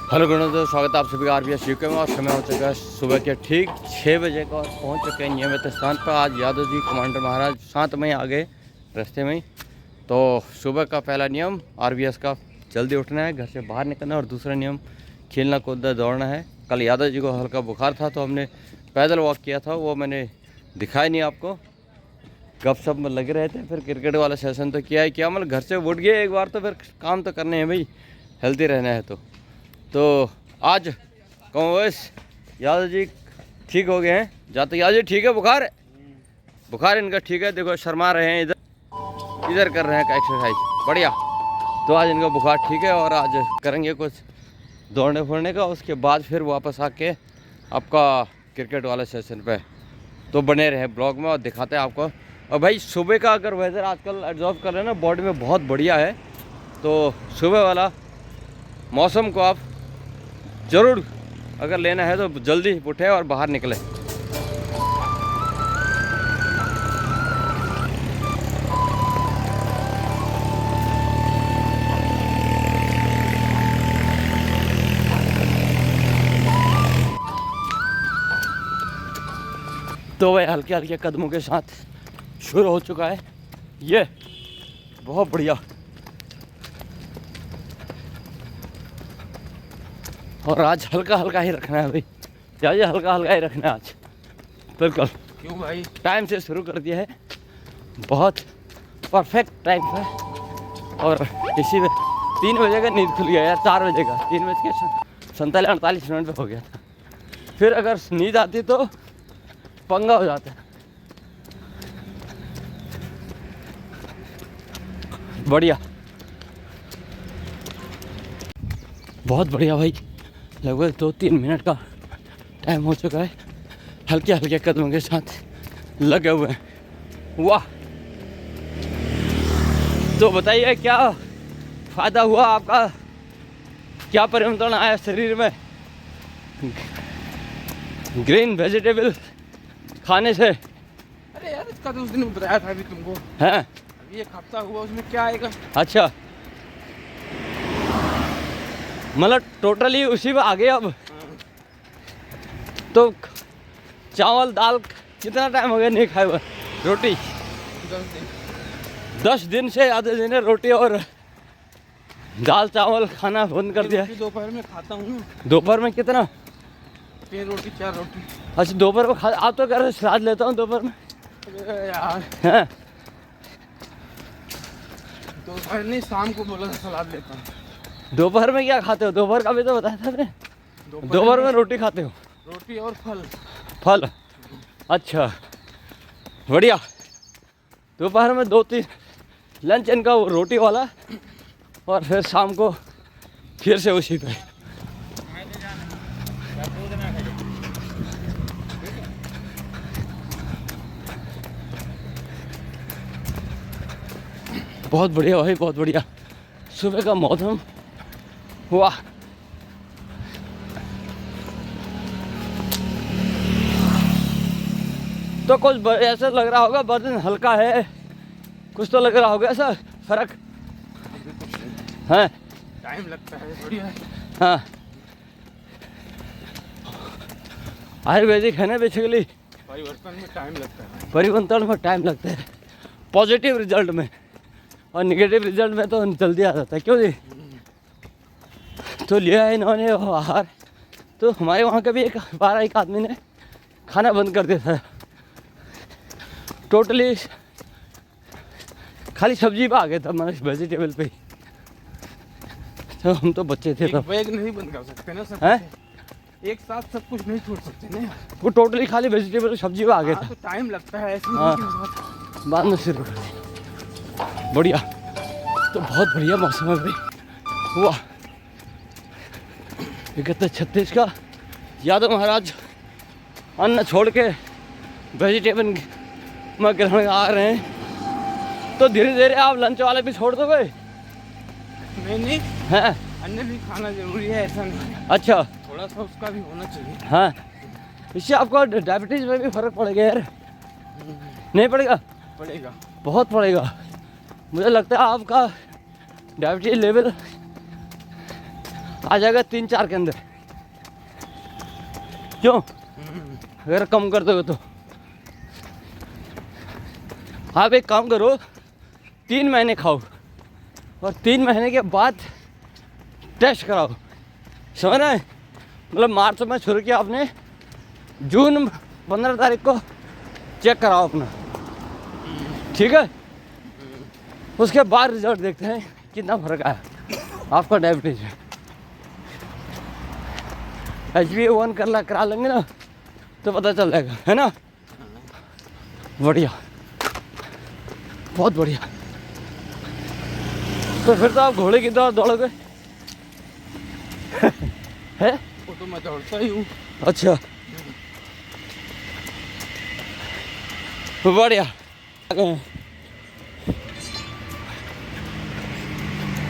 Hello दोस्तों, स्वागत है आप सभी का आरबीएस यूके में। और समय हो चुका है सुबह के ठीक 6 बजे का और पहुंच चुके हैं नियमित स्थान पर। आज यादव जी कमांडर महाराज साथ में आ गए रास्ते में ही। तो सुबह का पहला नियम आरबीएस का जल्दी उठना है, घर से बाहर निकलना है। और दूसरा नियम खेलना कूदना दौड़ना है। कल यादव जी को हल्का बुखार था तो हमने पैदल वॉक किया था, वो मैंने दिखाया नहीं आपको। गपशप में लगे रहे थे, फिर क्रिकेट वाला सेशन तो किया ही किया। मतलब घर से उठ गए एक बार तो फिर काम तो करने हैं भाई, हेल्दी रहना है। तो आज कॉमर्स यादव जी ठीक हो गए हैं। जाते यादव जी ठीक है, बुखार इनका ठीक है। देखो शर्मा रहे हैं, इधर कर रहे हैं एक्सरसाइज, बढ़िया। तो आज इनका बुखार ठीक है और आज करेंगे कुछ दौड़ने फोड़ने का। उसके बाद फिर वापस आके आपका क्रिकेट वाले सेशन पे। तो बने रहे ब्लॉग में और दिखाते हैं आपको। और भाई सुबह का अगर वेदर आजकल ऑब्जर्व कर रहे हैं ना, बॉडी में बहुत बढ़िया है। तो सुबह वाला मौसम को आप ज़रूर अगर लेना है तो जल्दी उठे और बाहर निकले। तो वह हल्के हल्के कदमों के साथ शुरू हो चुका है ये, बहुत बढ़िया। और आज हल्का हल्का ही रखना है भाई, चाहिए हल्का हल्का ही रखना है आज, बिल्कुल। क्यों भाई? टाइम से शुरू कर दिया है, बहुत परफेक्ट टाइम है। और इसी में 3 बजे का नींद खुल गया यार, 4 बजे का 3:47 पे हो गया था। फिर अगर नींद आती तो पंगा हो जाता है। बढ़िया, बहुत बढ़िया भाई। लगभग 2-3 मिनट का टाइम हो चुका है, हल्के हल्के कदमों के साथ लगे हुए हैं। वाह, तो बताइए क्या फ़ायदा हुआ आपका, क्या परिवर्तन आया शरीर में ग्रीन वेजिटेबल खाने से? अरे यार, इसका तो उस दिन बताया था अभी तुमको। हैं अभी एक हफ्ता हुआ, उसमें क्या आएगा? अच्छा, मतलब टोटली उसी में आ गए अब। तो चावल दाल कितना टाइम हो गया नहीं खाए हुआ? रोटी 10 दिन से यादव जी ने रोटी और दाल चावल खाना बंद कर दिया। दोपहर में खाता हूँ। दोपहर में कितना? 3 रोटी 4 रोटी। अच्छा, दोपहर में खा, आप तो कह रहे सलाद लेता हूँ दोपहर में। यार हैं, दोपहर नहीं, शाम को बोला था सलाद लेता हूँ। दोपहर में क्या खाते हो? दोपहर का भी तो बताया था आपने। दोपहर में रोटी खाते हो? रोटी और फल, अच्छा बढ़िया। दोपहर में 2-3 लंच इनका वो रोटी वाला, और फिर शाम को फिर से उसी पे। बहुत बढ़िया भाई, बहुत बढ़िया। सुबह का मौसम, वाह। तो कुछ ऐसा लग रहा होगा वजन हल्का है, कुछ तो लग रहा होगा ऐसा फर्क है? टाइम लगता है, बढ़िया। हाँ, आयुर्वेदिक है ना बेसिकली। परिवर्तन में टाइम लगता है। परिवर्तन में टाइम लगता है, पॉजिटिव रिजल्ट में। और निगेटिव रिजल्ट में तो जल्दी आ जाता है, क्यों जी? तो लिया है इन्होंने आहार। तो हमारे वहाँ का भी एक बार एक आदमी ने खाना बंद कर दिया था, टोटली खाली सब्जी पे आ गया था, मतलब वेजिटेबल पे ही। तो हम तो बच्चे थे तब। बैग नहीं बंद कर सकते ना सब, हैं? एक साथ सब कुछ नहीं छोड़ सकते ना। वो टोटली खाली वेजिटेबल सब्जी पे आ गया था। तो टाइम लगता है ऐसे। हाँ, बाद में शुरू कर दिया। बढ़िया, तो बहुत बढ़िया मौसम है भाई। वाह, 31-36 का यादव महाराज अन्न छोड़ के वेजिटेबल में ग्रहण आ रहे हैं। तो धीरे धीरे आप लंच वाले भी छोड़ दोगे? नहीं हैं, अन्न भी खाना जरूरी है, ऐसा नहीं। अच्छा, थोड़ा सा उसका भी होना चाहिए। हाँ, इससे आपको डायबिटीज़ में भी फर्क पड़ेगा यार? नहीं पड़ेगा? पड़ेगा, बहुत पड़ेगा। मुझे लगता है आपका डायबिटीज लेवल आ जाएगा 3-4 के अंदर। क्यों? अगर कम कर दोगे तो आप एक काम करो, 3 महीने खाओ और 3 महीने के बाद टेस्ट कराओ, समझ रहे हैं? मतलब मार्च में शुरू किया आपने, जून 15 तारीख को चेक कराओ अपना, ठीक है? उसके बाद रिजल्ट देखते हैं कितना फर्क आया आपका डायबिटीज में। HbA1 करा लेंगे ना तो पता चल जाएगा, है ना? बढ़िया, बहुत बढ़िया। तो फिर तो आप घोड़े की तरह दौड़ोगे है? वो तो मैं दौड़ता ही हूँ। अच्छा, बढ़िया।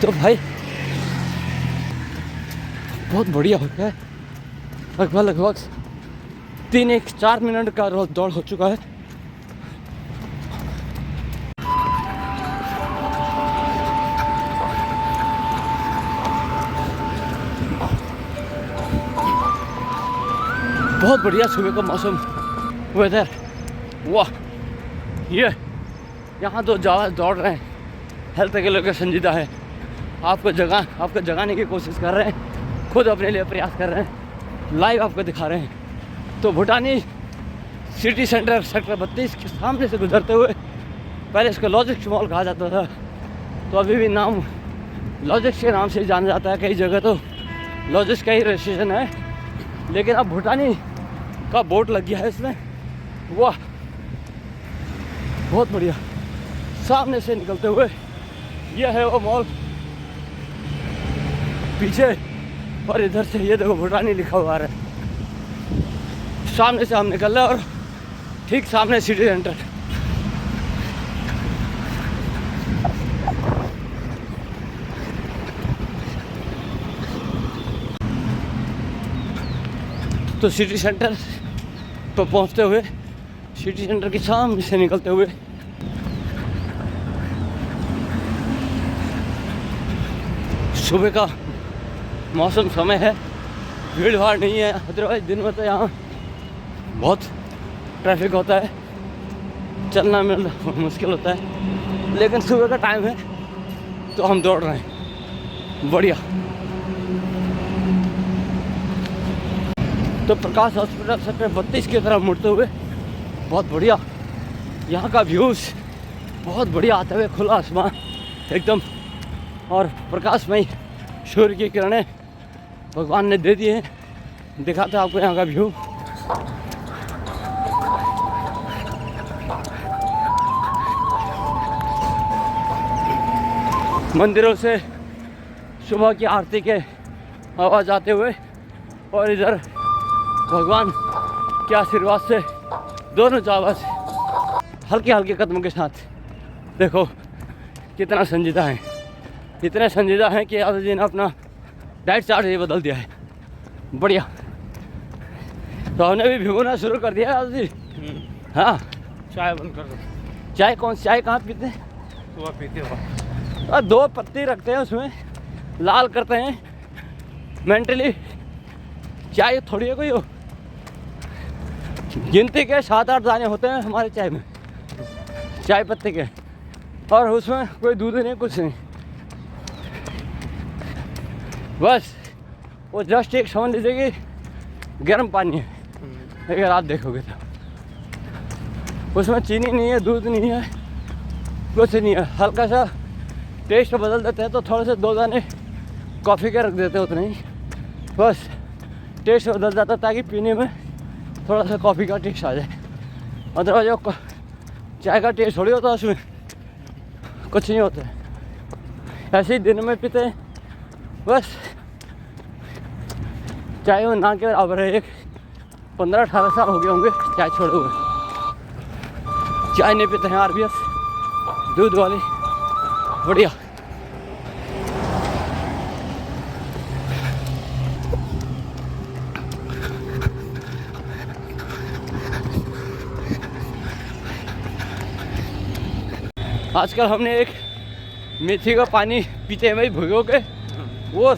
तो भाई बहुत बढ़िया हो गया है। लगभग 3-4 मिनट का रोज दौड़ हो चुका है। बहुत बढ़िया सुबह का मौसम, वेदर, वाह। ये यहाँ तो ज़्यादा दौड़ रहे हैं, हेल्थ के लेकर संजीदा है, आपको जगाने की कोशिश कर रहे हैं, खुद अपने लिए प्रयास कर रहे हैं, लाइव आपको दिखा रहे हैं। तो भूटानी सिटी सेंटर सेक्टर 32 के सामने से गुजरते हुए, पहले इसको लॉजिक्स मॉल कहा जाता था, तो अभी भी नाम लॉजिक्स के नाम से जाना जाता है। कई जगह तो लॉजिक्स का ही रजिस्ट्रेशन है, लेकिन अब भूटानी का बोर्ड लग गया है इसमें। वाह, बहुत बढ़िया। सामने से निकलते हुए यह है वो मॉल पीछे, और इधर से ये देखो भूटानी लिखा हुआ है। सामने से हम निकल रहे हैं और ठीक सामने सिटी सेंटर। तो सिटी सेंटर पर पहुंचते हुए, सिटी सेंटर के सामने से निकलते हुए सुबह का मौसम समय है, भीड़ भाड़ नहीं है। अदरवाइज दिन में तो यहाँ बहुत ट्रैफिक होता है, चलना में मुश्किल होता है, लेकिन सुबह का टाइम है तो हम दौड़ रहे हैं। बढ़िया। तो प्रकाश हॉस्पिटल सेक्टर 32 की तरफ मुड़ते हुए, बहुत बढ़िया यहाँ का व्यूज़, बहुत बढ़िया आता है, खुला आसमान एकदम, और प्रकाशमयी सूर्य की किरणें भगवान ने दे दी हैं। दिखाता आपको यहाँ का व्यू। मंदिरों से सुबह की आरती के आवाज़ आते हुए, और इधर भगवान के आशीर्वाद से दोनों आवाज़ हल्के हल्के कदमों के साथ, देखो कितना संजीदा है। इतने संजीदा हैं कि यादव जी ने अपना डाइट चार्ट ही बदल दिया है। बढ़िया। तो हमने भी भिगोना शुरू कर दिया यादव जी। हाँ, चाय बंद कर दो। चाय कौन सी चाय कहाँ पीते हैं? सुबह पीते हो? 2 पत्ती रखते हैं उसमें, लाल करते हैं मेंटली। चाय थोड़ी है कोई हो, गिनती के 7-8 दाने होते हैं हमारे चाय में, चाय पत्ती के, और उसमें कोई दूध नहीं, कुछ नहीं, बस वो जस्ट एक समझ लीजिए कि गर्म पानी है। अगर आप देखोगे तो उसमें चीनी नहीं है, दूध नहीं है, कुछ नहीं है। हल्का सा टेस्ट बदल देते हैं, तो थोड़े से 2 दाने कॉफ़ी के रख देते हैं, उतने ही, बस टेस्ट बदल जाता है, ताकि पीने में थोड़ा सा कॉफ़ी का टेस्ट आ जाए। अदरवाइज वो चाय का टेस्ट थोड़ी होता है, उसमें कुछ नहीं होता है। ऐसे ही दिन में पीते हैं, बस चाय वो ना के बराबर है। 15-18 साल हो गए होंगे चाय छोड़े हुए। चाय नहीं पीते हैं, RBS दूध वाली। बढ़िया। आजकल हमने एक मेथी का पानी पीते हैं भाई, भिगो के, वो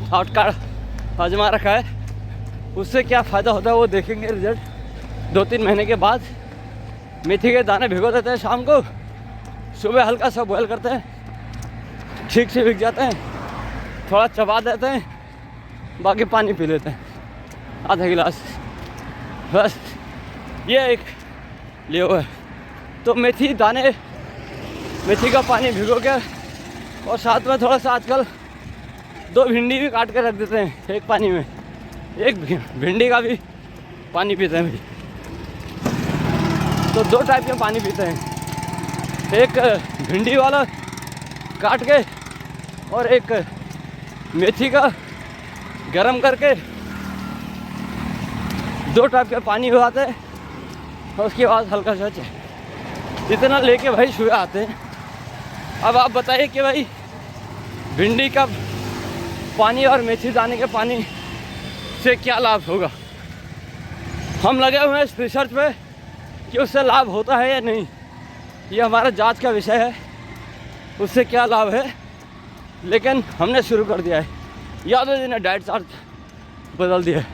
शॉर्टकट आजमा रखा है। उससे क्या फ़ायदा होता है वो देखेंगे रिजल्ट 2-3 महीने के बाद। मेथी के दाने भिगो देते हैं शाम को, सुबह हल्का सा बॉयल करते हैं, ठीक से भिग जाते हैं, थोड़ा चबा देते हैं, बाकी पानी पी लेते हैं आधा गिलास, बस ये एक लिए हुआ है। तो मेथी दाने, मेथी का पानी भिगो के और साथ में थोड़ा सा आजकल 2 भिंडी भी काट के रख देते हैं एक पानी में, एक भिंडी का भी पानी पीते हैं भाई। तो 2 टाइप के पानी पीते हैं, एक भिंडी वाला काट के और एक मेथी का गरम करके। 2 टाइप के पानी उगाते हैं और उसके बाद हल्का सा चाय, इतना लेके भाई सुबह आते हैं। अब आप बताइए कि भाई भिंडी का पानी और मेथी दाने के पानी से क्या लाभ होगा। हम लगे हुए हैं इस रिसर्च पे कि उससे लाभ होता है या नहीं, ये हमारा जांच का विषय है, उससे क्या लाभ है। लेकिन हमने शुरू कर दिया है, यादव जी ने डाइट चार्ट बदल दिया है।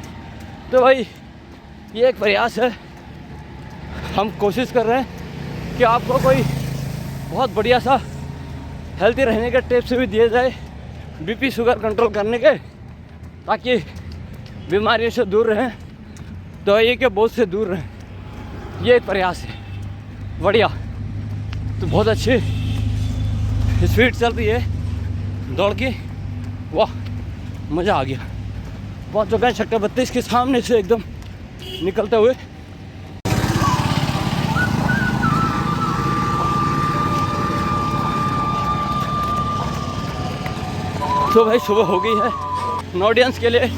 तो भाई ये एक प्रयास है, हम कोशिश कर रहे हैं कि आपको कोई बहुत बढ़िया सा हेल्दी रहने के टिप्स भी दिए जाए, बीपी शुगर कंट्रोल करने के, ताकि बीमारियों से दूर रहें, दवाई के बोझ से दूर रहें। ये एक प्रयास है बढ़िया। तो बहुत अच्छी स्पीड चल रही है दौड़ की, वाह मज़ा आ गया। पहुँच चुके हैं सेक्टर 32 के सामने से एकदम निकलते हुए। तो भाई सुबह हो गई है, नॉडियंस के लिए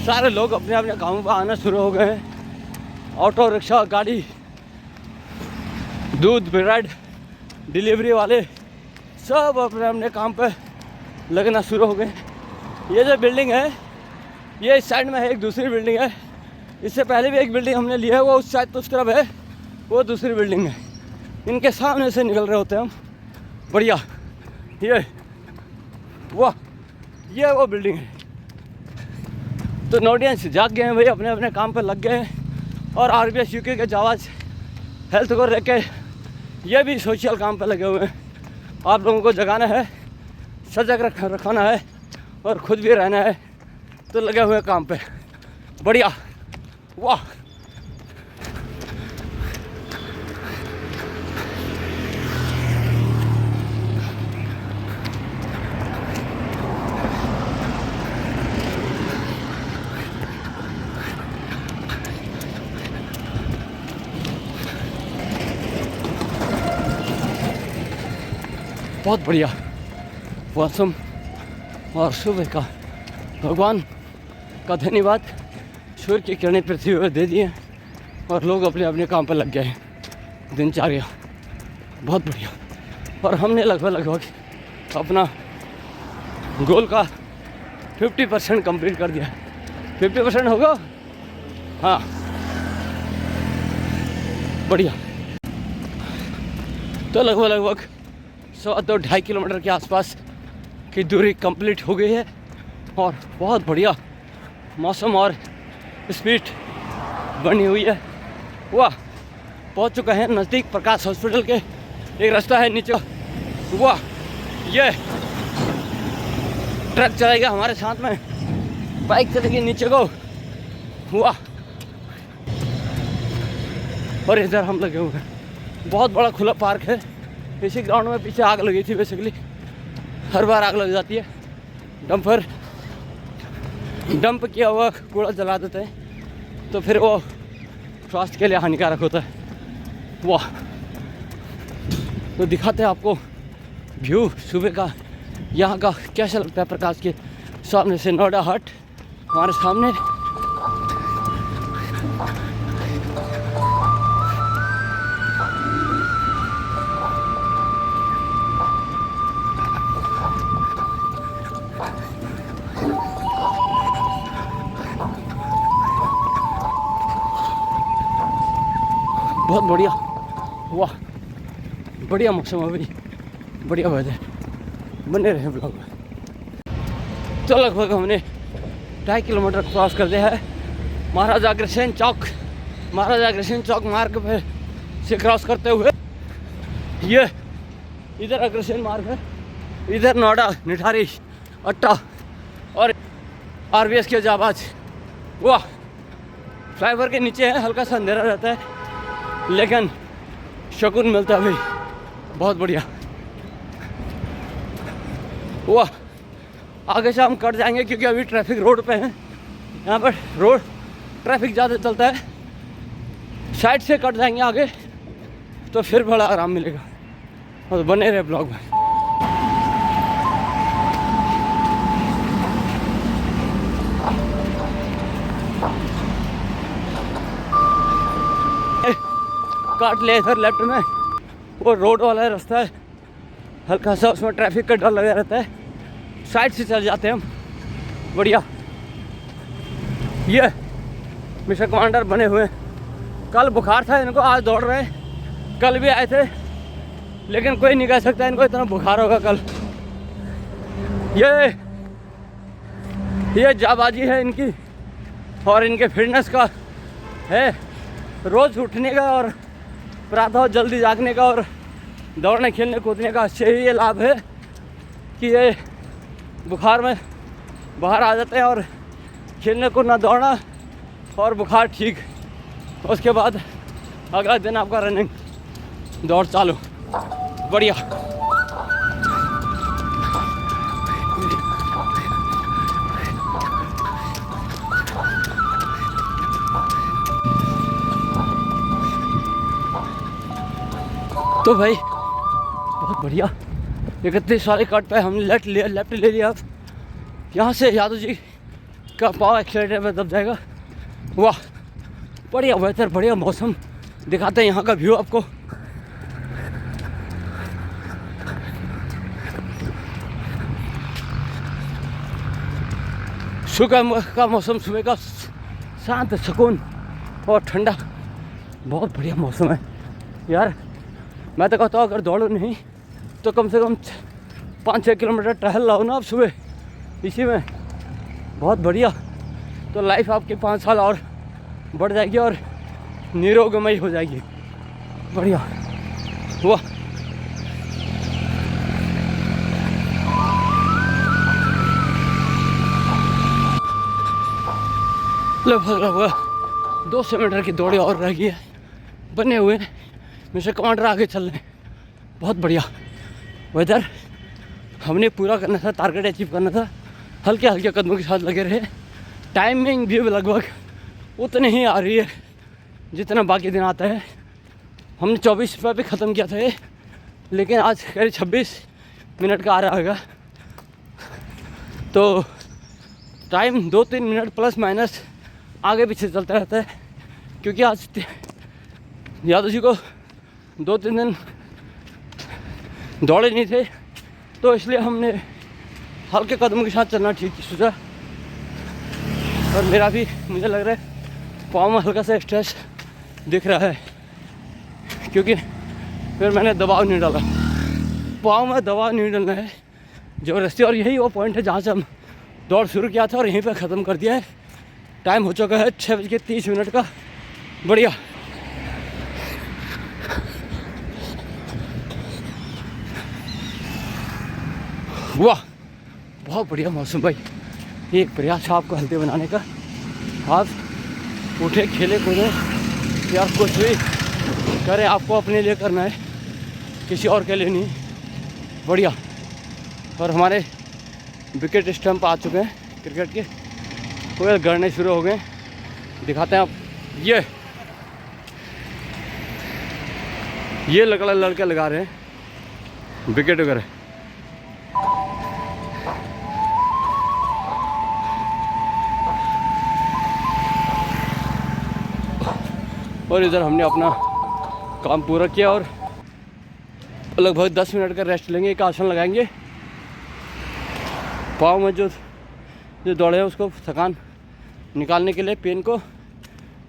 सारे लोग अपने अपने कामों पर आना शुरू हो गए हैं। ऑटो रिक्शा गाड़ी, दूध ब्रेड डिलीवरी वाले सब अपने अपने काम पे लगना शुरू हो गए। ये जो बिल्डिंग है ये इस साइड में है, एक दूसरी बिल्डिंग है, इससे पहले भी एक बिल्डिंग हमने लिया है, वो उस साइड तो उस तरफ है, वो दूसरी बिल्डिंग है। इनके सामने से निकल रहे होते हैं हम, बढ़िया। ये वाह, ये वो बिल्डिंग है। तो नोडियंस जाग गए हैं भाई, अपने अपने काम पर लग गए हैं। और RBS UK के जावाज हेल्थ को रख के ये भी सोशल काम पे लगे हुए हैं। आप लोगों को जगाना है, सजग रखना है और खुद भी रहना है, तो लगे हुए काम पे, बढ़िया वाह। बहुत बढ़िया मौसम और सुबह का भगवान का धन्यवाद, सूर्य की किरणें पृथ्वी पर दे दिए और लोग अपने अपने काम पर लग गए हैं। दिनचर्या बहुत बढ़िया। और हमने लगभग अपना गोल का 50% कंप्लीट कर दिया। 50% होगा, हाँ बढ़िया। तो लगभग 1.5 किलोमीटर के आसपास की दूरी कंप्लीट हो गई है और बहुत बढ़िया मौसम और स्पीड बनी हुई है। वाह, पहुंच चुका है नज़दीक प्रकाश हॉस्पिटल के। एक रास्ता है नीचे, वाह ये ट्रक चलेगा हमारे साथ में, बाइक चलेगी नीचे को, वाह। और इधर हम लगे हुए हैं, बहुत बड़ा खुला पार्क है। इसी ग्राउंड में पीछे आग लगी थी, बेसिकली हर बार आग लग जाती है। डंप किया हुआ कूड़ा जला देते हैं, तो फिर वो स्वास्थ्य के लिए हानिकारक होता है। वाह, तो दिखाते हैं आपको व्यू सुबह का, यहाँ का कैसा लगता है। प्रकाश के सामने से नोएडा हाट हमारे सामने। बहुत बढ़िया, वाह बढ़िया मौसम है भाई, बढ़िया वेदर। बने रहे ब्लॉग में। तो लगभग हमने 2.5 किलोमीटर क्रॉस कर दिया है। महाराजा अग्रसेन चौक मार्ग पे से क्रॉस करते हुए ये इधर अग्रसेन मार्ग है, इधर नोएडा, निठारी, अट्टा और आरबीएस के जाबाज। वाह, फ्लाईओवर के नीचे है, हल्का सा अंधेरा रहता है लेकिन सुकून मिलता है भाई, बहुत बढ़िया। वाह, आगे से हम कट जाएंगे क्योंकि अभी ट्रैफिक रोड पे है, यहाँ पर रोड ट्रैफिक ज़्यादा चलता है। साइड से कट जाएंगे आगे तो फिर बड़ा आराम मिलेगा। और बने रहे ब्लॉग में। काट ले इधर लेफ्ट में, वो रोड वाला रास्ता है, हल्का सा उसमें ट्रैफिक का डर लगा रहता है। साइड से चल जाते हैं हम, बढ़िया। ये मिस्टर कमांडर बने हुए हैं। कल बुखार था इनको, आज दौड़ रहे हैं। कल भी आए थे लेकिन कोई नहीं कह सकता इनको इतना बुखार होगा कल। ये जाबाजी है इनकी और इनके फिटनेस का है, रोज़ उठने का और प्रातः जल्दी जागने का और दौड़ने खेलने कूदने का। अच्छे ही ये लाभ है कि ये बुखार में बाहर आ जाते हैं और खेलने कूदना, दौड़ना और बुखार ठीक। उसके बाद अगला दिन आपका रनिंग दौड़ चालू, बढ़िया। तो भाई बहुत बढ़िया, 31 वाले कट पे हमने लेफ्ट ले लिया। अब यहाँ से यादव जी का पाव एक्सीलेटर पे दब जाएगा। वाह, बढ़िया वेदर, बढ़िया मौसम। दिखाते हैं यहाँ का व्यू आपको। सुबह का मौसम, सुबह का शांत, सुकून और ठंडा, बहुत बढ़िया मौसम है यार। मैं तो कहता हूँ अगर दौड़ो नहीं तो कम से कम 5-6 किलोमीटर टहल लाओ ना आप सुबह इसी में, बहुत बढ़िया। तो लाइफ आपकी 5 साल और बढ़ जाएगी और निरोगमयी हो जाएगी, बढ़िया। वाह, लगभग 200 मीटर की दौड़ और रह गई है। बने हुए मिस्टर कमांडर आगे चल रहे हैं, बहुत बढ़िया। वेदर हमने पूरा करना था, टारगेट अचीव करना था, हल्के हल्के कदमों के साथ लगे रहे। टाइमिंग भी लगभग उतनी ही आ रही है जितना बाकी दिन आता है। हमने 24 रुपये पे ख़त्म किया था ये, लेकिन आज करीब 26 मिनट का आ रहा होगा। तो टाइम 2-3 मिनट प्लस माइनस आगे पीछे चलता रहता है क्योंकि आज यादव जी को 2-3 दिन दौड़े नहीं थे, तो इसलिए हमने हल्के कदमों के साथ चलना ठीक सोचा। और मेरा भी मुझे लग रहा है पाँव में हल्का सा स्ट्रेस दिख रहा है क्योंकि फिर मैंने दबाव नहीं डाला। पाँव में दबाव नहीं डालना है ज़बरदस्ती, और यही वो पॉइंट है जहाँ से हम दौड़ शुरू किया था और यहीं पर ख़त्म कर दिया है। टाइम हो चुका है 6:30 का, बढ़िया। वाह, बहुत बढ़िया मौसम भाई। ये एक प्रयास है आपको हेल्दी बनाने का। आप उठे, खेले कूदे या कुछ भी करें, आपको अपने लिए करना है, किसी और के लिए नहीं, बढ़िया। और हमारे विकेट स्टंप आ चुके हैं क्रिकेट के, वो गड़ने शुरू हो गए। दिखाते हैं आप, ये लड़के लगा रहे हैं विकेट वगैरह। और इधर हमने अपना काम पूरा किया और लगभग 10 मिनट का रेस्ट लेंगे। एक आसन लगाएंगे, पाँव में जो दौड़े हैं उसको थकान निकालने के लिए, पेन को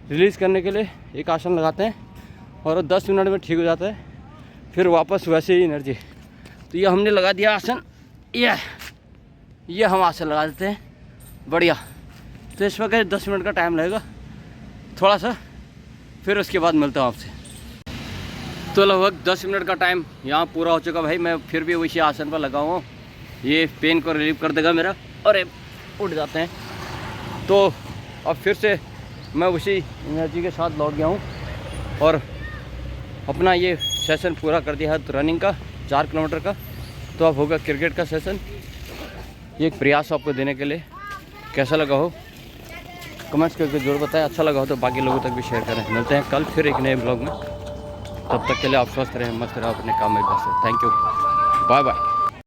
रिलीज़ करने के लिए एक आसन लगाते हैं और 10 मिनट में ठीक हो जाता है, फिर वापस वैसे ही एनर्जी। तो ये हमने लगा दिया आसन, ये हम आसन लगा देते हैं। बढ़िया। तो इस वक्त 10 मिनट का टाइम लगेगा थोड़ा सा, फिर उसके बाद मिलता हूँ आपसे। तो लगभग 10 मिनट का टाइम यहाँ पूरा हो चुका भाई। मैं फिर भी उसी आसन पर लगा हुआ हूँ, ये पेन को रिलीव कर देगा मेरा। अरे उठ जाते हैं। तो अब फिर से मैं उसी एनर्जी के साथ लौट गया हूँ और अपना ये सेशन पूरा कर दिया है रनिंग का 4 किलोमीटर का। तो अब होगा क्रिकेट का सेशन। ये एक प्रयास आपको देने के लिए, कैसा लगा हो कमेंट्स करके जरूर बताएं। अच्छा लगा हो तो बाकी लोगों तक भी शेयर करें। मिलते हैं कल फिर एक नए ब्लॉग में। तब तक के लिए आप स्वस्थ रहें, मस्त रहें अपने काम में व्यस्त। Thank you, bye bye.